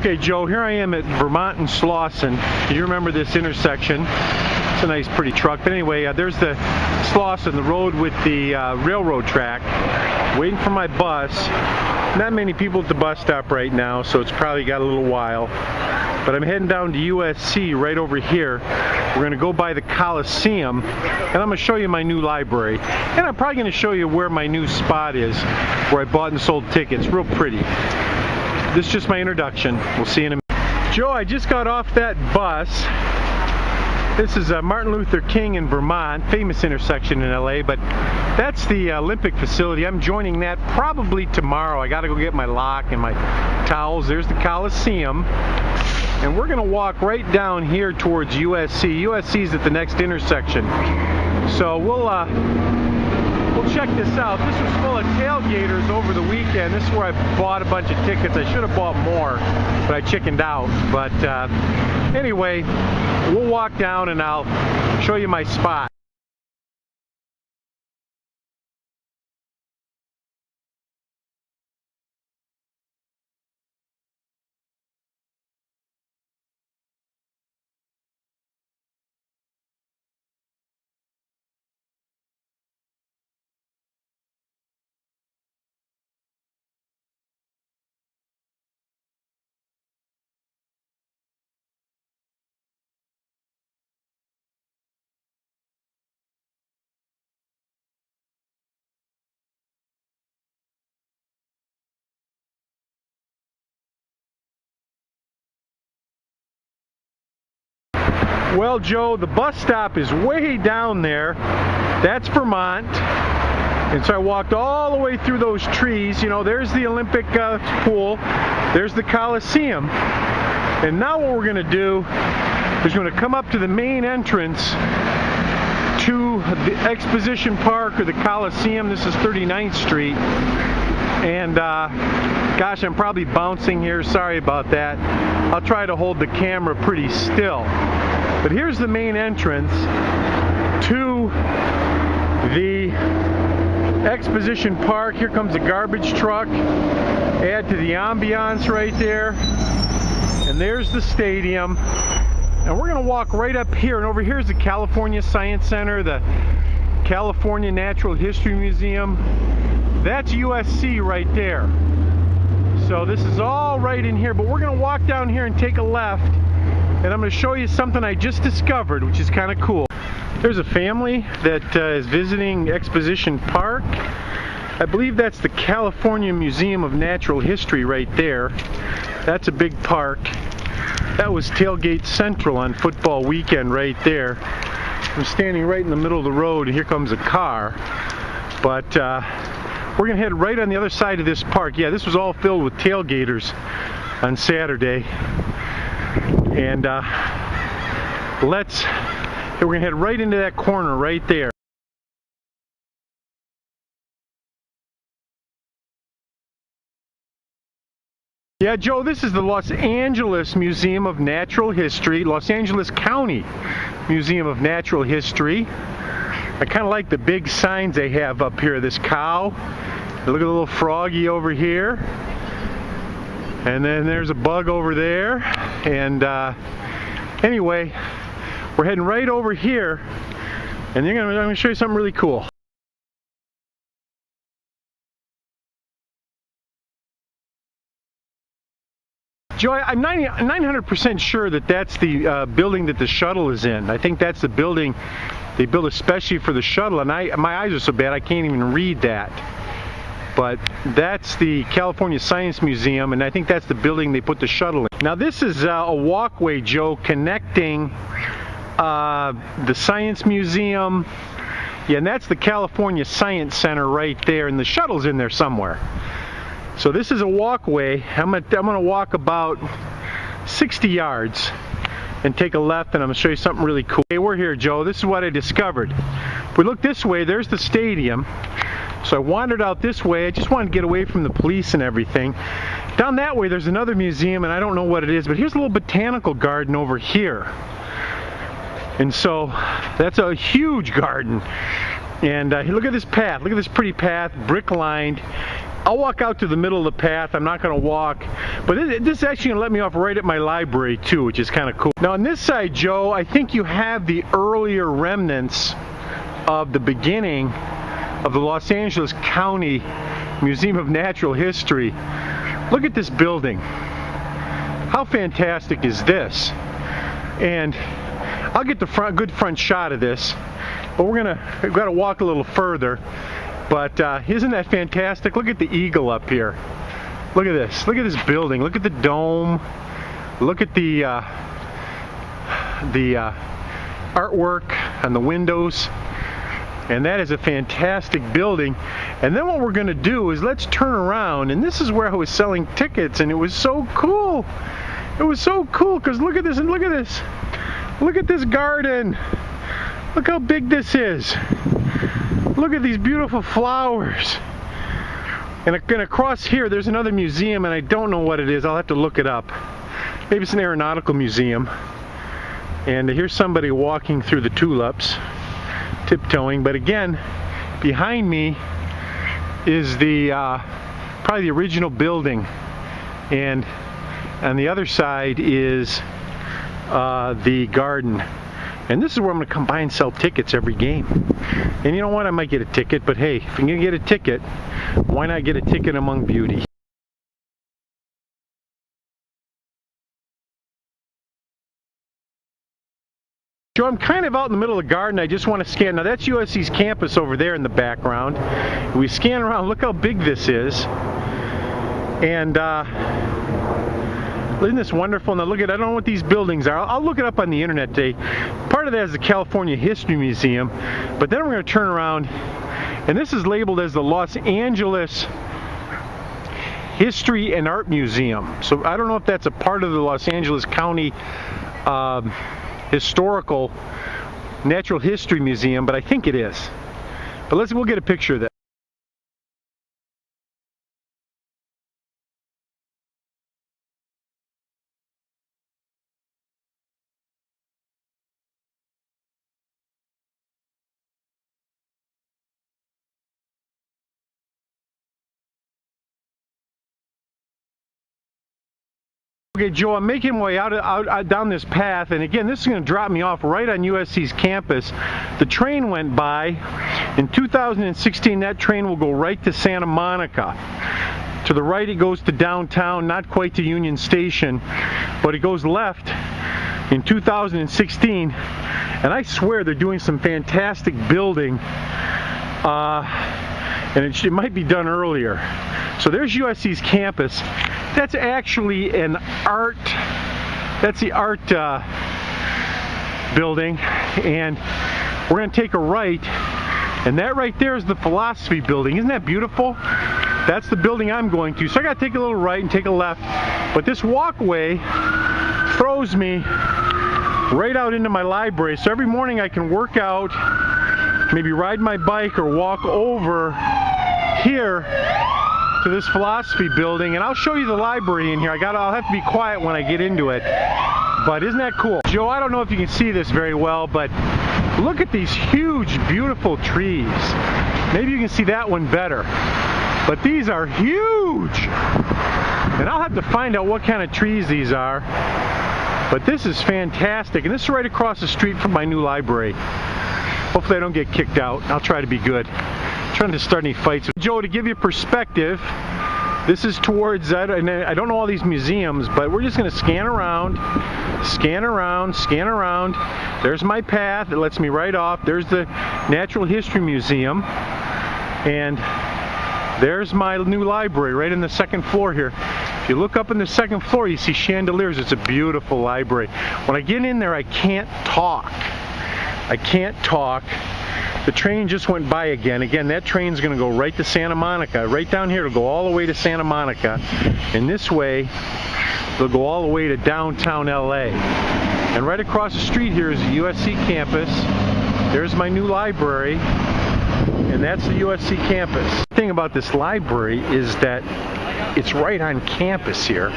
Okay, Joe, here I am at Vermont and Slauson. Do you remember this intersection? It's a nice, pretty truck. But anyway, there's the Slauson, the road with the railroad track. Waiting for my bus. Not many people at the bus stop right now, so it's probably got a little while. But I'm heading down to USC right over here. We're going to go by the Coliseum, and I'm going to show you my new library. And I'm probably going to show you where my new spot is, where I bought and sold tickets. Real pretty. This is just my introduction. We'll see you in a minute. Joe, I just got off that bus. This is Martin Luther King in Vermont, famous intersection in LA, but that's the Olympic facility. I'm joining that probably tomorrow. I got to go get my lock and my towels. There's the Coliseum. And we're going to walk right down here towards USC. USC is at the next intersection. So we'll check this out. This was full of tailgaters over the weekend. This is where I bought a bunch of tickets. I should have bought more, but I chickened out. But anyway, we'll walk down and I'll show you my spot. Well, Joe, the bus stop is way down there. That's Vermont. And so I walked all the way through those trees. You know, there's the Olympic pool. There's the Coliseum. And now what we're going to do is we're going to come up to the main entrance to the Exposition Park or the Coliseum. This is 39th Street. And gosh, I'm probably bouncing here. Sorry about that. I'll try to hold the camera pretty still. But here's the main entrance to the Exposition Park. Here comes a garbage truck. Add to the ambiance right there. And there's the stadium. And we're going to walk right up here. And over here is the California Science Center, the California Natural History Museum. That's USC right there. So this is all right in here. But we're going to walk down here and take a left. And I'm going to show you something I just discovered, which is kind of cool. There's a family that is visiting Exposition Park. I believe that's the California Museum of Natural History right there. That's a big park. That was Tailgate Central on football weekend right there. I'm standing right in the middle of the road, and here comes a car. But we're going to head right on the other side of this park. Yeah, this was all filled with tailgaters on Saturday. And we're going to head right into that corner right there. Yeah, Joe, this is the Los Angeles Museum of Natural History, Los Angeles County Museum of Natural History. I kind of like the big signs they have up here. This cow. Look at the little froggy over here. And then there's a bug over there. And anyway, we're heading right over here. And I'm going to show you something really cool. Joe, I'm 900% sure that that's the building that the shuttle is in. I think that's the building they built especially for the shuttle. And my eyes are so bad I can't even read that. But that's the California Science Museum, and I think that's the building they put the shuttle in. Now this is a walkway, Joe, connecting the Science Museum. Yeah, and that's the California Science Center right there, and the shuttle's in there somewhere. So this is a walkway. I'm gonna walk about 60 yards and take a left, and I'm gonna show you something really cool. Hey, we're here, Joe. This is what I discovered. If we look this way, there's the stadium. So I wandered out this way. I just wanted to get away from the police and everything. Down that way there's another museum, and I don't know what it is, but here's a little botanical garden over here. And so that's a huge garden. And look at this path. Look at this pretty path, brick lined. I'll walk out to the middle of the path. I'm not going to walk, but this is actually going to let me off right at my library too, which is kind of cool. Now on this side, Joe, I think you have the earlier remnants of the beginning of the Los Angeles County Museum of Natural History. Look at this building. How fantastic is this? And I'll get the good front shot of this, but we've got to walk a little further. But isn't that fantastic? Look at the eagle up here. Look at this. Look at this building. Look at the dome. Look at the artwork on the windows. And that is a fantastic building. And then what we're going to do is let's turn around. And this is where I was selling tickets, and it was so cool. It was so cool because look at this and look at this. Look at this garden. Look how big this is. Look at these beautiful flowers. And across here there's another museum, and I don't know what it is. I'll have to look it up. Maybe it's an aeronautical museum. And here's somebody walking through the tulips, tiptoeing. But again, behind me is the probably the original building, and on the other side is the garden. And this is where I'm going to come by and sell tickets every game. And you know what? I might get a ticket, but hey, if I'm going to get a ticket, why not get a ticket among beauty? So I'm kind of out in the middle of the garden. I just want to scan. Now that's USC's campus over there in the background. We scan around. Look how big this is. And isn't this wonderful? Now look at, I don't know what these buildings are. I'll look it up on the internet today. Part of that is the California History Museum. But then we're going to turn around, and this is labeled as the Los Angeles History and Art Museum. So I don't know if that's a part of the Los Angeles County Historical Natural History Museum, but I think it is. But we'll get a picture of that. Okay, Joe, I'm making my way out down this path, and again, this is going to drop me off right on USC's campus. The train went by. In 2016, that train will go right to Santa Monica. To the right, it goes to downtown, not quite to Union Station, but it goes left in 2016. And I swear they're doing some fantastic building, and it might be done earlier. So there's USC's campus. That's actually an art, that's the art building, and we're going to take a right, and that right there is the philosophy building. Isn't that beautiful? That's the building I'm going to. So I got to take a little right and take a left, but this walkway throws me right out into my library. So every morning I can work out, maybe ride my bike or walk over here to this philosophy building, and I'll show you the library in here. I'll have to be quiet when I get into it, but isn't that cool? Joe, I don't know if you can see this very well, but look at these huge, beautiful trees. Maybe you can see that one better, but these are huge, and I'll have to find out what kind of trees these are, but this is fantastic, and this is right across the street from my new library. Hopefully I don't get kicked out. I'll try to be good. Trying to start any fights. Joe, to give you perspective, this is towards, I don't know all these museums, but we're just going to scan around, scan around, scan around. There's my path. It lets me right off. There's the Natural History Museum, and there's my new library right in the second floor here. If you look up in the second floor, you see chandeliers. It's a beautiful library. When I get in there, I can't talk. I can't talk. The train just went by again. Again, that train's going to go right to Santa Monica. Right down here, it'll go all the way to Santa Monica. And this way, they'll go all the way to downtown LA. And right across the street here is the USC campus. There's my new library. And that's the USC campus. The thing about this library is that it's right on campus here.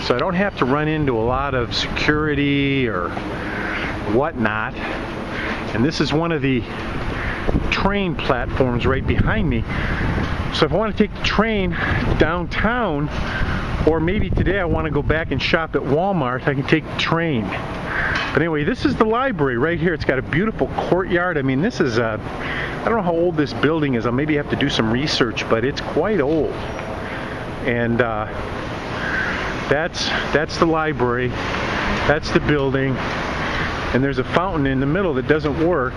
So I don't have to run into a lot of security or whatnot. And this is one of the train platforms right behind me. So if I want to take the train downtown, or maybe today I want to go back and shop at Walmart, I can take the train. But anyway, this is the library right here. It's got a beautiful courtyard. I mean, this is I don't know how old this building is. I'll maybe have to do some research, but it's quite old. And that's the library. That's the building. And there's a fountain in the middle that doesn't work.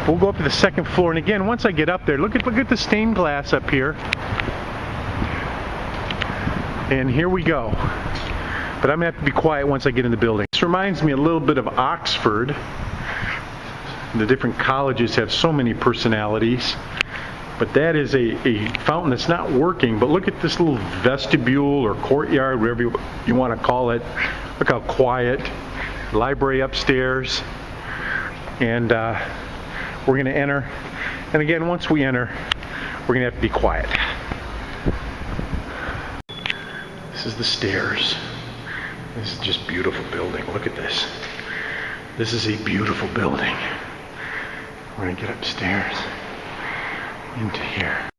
We'll go up to the second floor, and again, once I get up there, look at the stained glass up here. And here we go. But I'm gonna have to be quiet once I get in the building. This reminds me a little bit of Oxford. The different colleges have so many personalities. But that is a fountain that's not working. But look at this little vestibule or courtyard, whatever you want to call it. Look how quiet. Library upstairs. And we're going to enter. And again, once we enter, we're going to have to be quiet. This is the stairs. This is just a beautiful building. Look at this. This is a beautiful building. We're going to get upstairs into here.